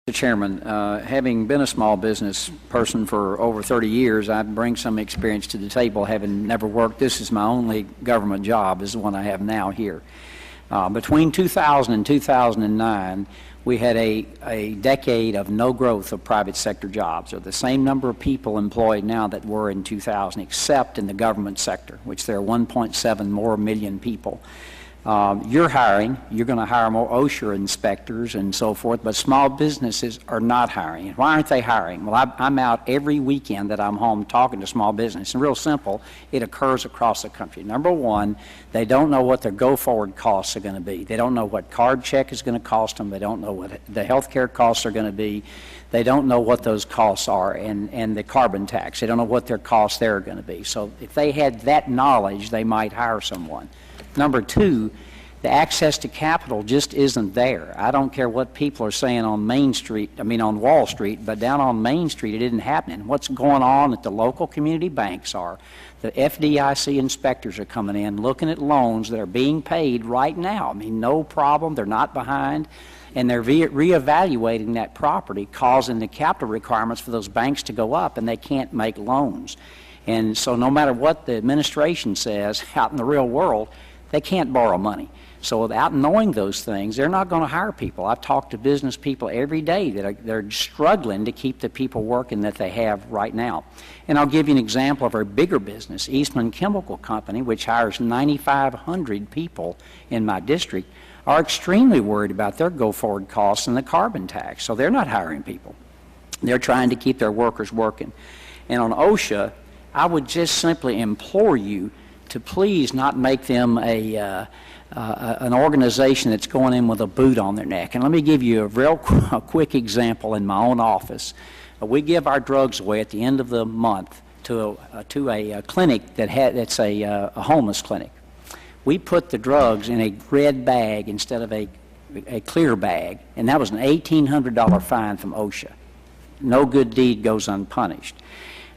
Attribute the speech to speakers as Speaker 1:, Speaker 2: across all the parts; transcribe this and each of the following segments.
Speaker 1: Mr. Chairman, having been a small business person for over 30 years, I bring some experience to the table, having never worked. This is my only government job, is the one I have now here. Between 2000 and 2009, we had a decade of no growth of private sector jobs, or the same number of people employed now that were in 2000, except in the government sector, which there are 1.7 more million people. You're hiring. You're going to hire more OSHA inspectors and so forth, but small businesses are not hiring. Why aren't they hiring? Well, I'm out every weekend that I'm home talking to small business, and real simple, it occurs across the country. Number one, they don't know what their go-forward costs are going to be. They don't know what card check is going to cost them. They don't know what the health care costs are going to be. They don't know what those costs are, and the carbon tax. They don't know what their costs there are going to be. So if they had that knowledge, they might hire someone. Number two, the access to capital just isn't there. I don't care what people are saying on Main Street, on Wall Street, but down on Main Street it isn't happening. What's going on at the local community banks are the FDIC inspectors are coming in looking at loans that are being paid right now. No problem, they're not behind, and they're reevaluating that property, causing the capital requirements for those banks to go up, and they can't make loans. And so no matter what the administration says out in the real world, they can't borrow money. So without knowing those things, they're not going to hire people. I've talked to business people every day that they're struggling to keep the people working that they have right now. And I'll give you an example of our bigger business, Eastman Chemical Company, which hires 9,500 people in my district, are extremely worried about their go-forward costs and the carbon tax. So they're not hiring people. They're trying to keep their workers working. And on OSHA, I would just simply implore you to please not make them an organization that's going in with a boot on their neck. And let me give you a quick example in my own office. We give our drugs away at the end of the month to a clinic that's a homeless clinic. We put the drugs in a red bag instead of a clear bag, and that was an $1,800 fine from OSHA. No good deed goes unpunished.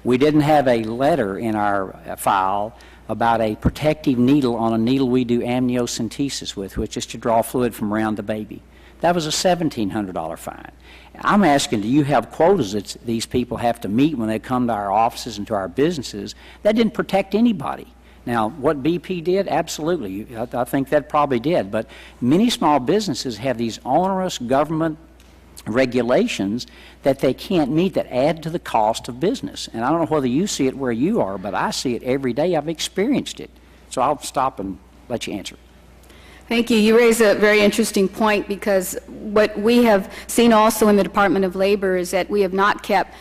Speaker 1: We didn't have a letter in our file about a protective needle on a needle we do amniocentesis with, which is to draw fluid from around the baby. That was a $1,700 fine. I'm asking, do you have quotas that these people have to meet when they come to our offices and to our businesses? That didn't protect anybody. Now, what BP did, absolutely, I think that probably did, but many small businesses have these onerous government regulations that they can't meet that add to the cost of business. And I don't know whether you see it where you are, but I see it every day. I've experienced it. So I'll stop and let you answer.
Speaker 2: Thank you. You raise a very interesting point, because what we have seen also in the Department of Labor is that we have not kept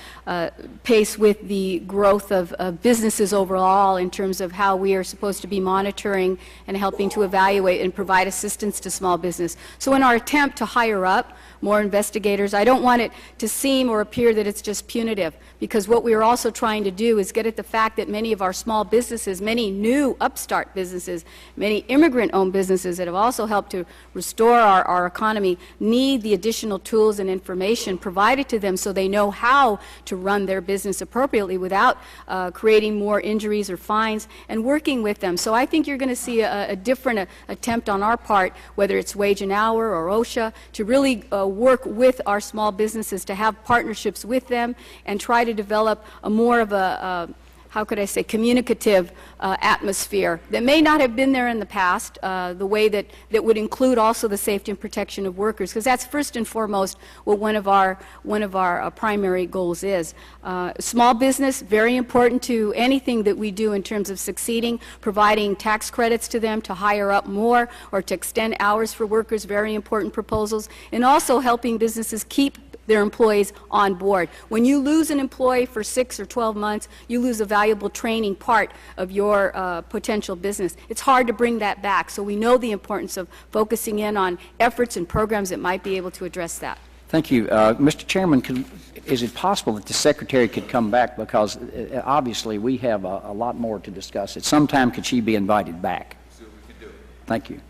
Speaker 2: pace with the growth of businesses overall in terms of how we are supposed to be monitoring and helping to evaluate and provide assistance to small business. So in our attempt to hire up more investigators, I don't want it to seem or appear that it's just punitive, because what we are also trying to do is get at the fact that many of our small businesses, many new upstart businesses, many immigrant-owned businesses that have also helped to restore our economy need the additional tools and information provided to them so they know how to run their business appropriately without creating more injuries or fines, and working with them. So I think you're going to see a different attempt on our part, whether it's Wage and Hour or OSHA, to really work with our small businesses, to have partnerships with them and try to develop a more of a how could I say, communicative atmosphere that may not have been there in the past, the way that would include also the safety and protection of workers, because that's first and foremost what one of our primary goals is. Small business, very important to anything that we do in terms of succeeding, providing tax credits to them to hire up more or to extend hours for workers, very important proposals, and also helping businesses keep their employees on board. When you lose an employee for 6 or 12 months, you lose a valuable training part of your potential business. It's hard to bring that back, so we know the importance of focusing in on efforts and programs that might be able to address that.
Speaker 1: Thank you. Mr. Chairman, is it possible that the Secretary could come back, because obviously we have a lot more to discuss. At some time, could she be invited back?
Speaker 3: So we could do it.
Speaker 1: Thank you.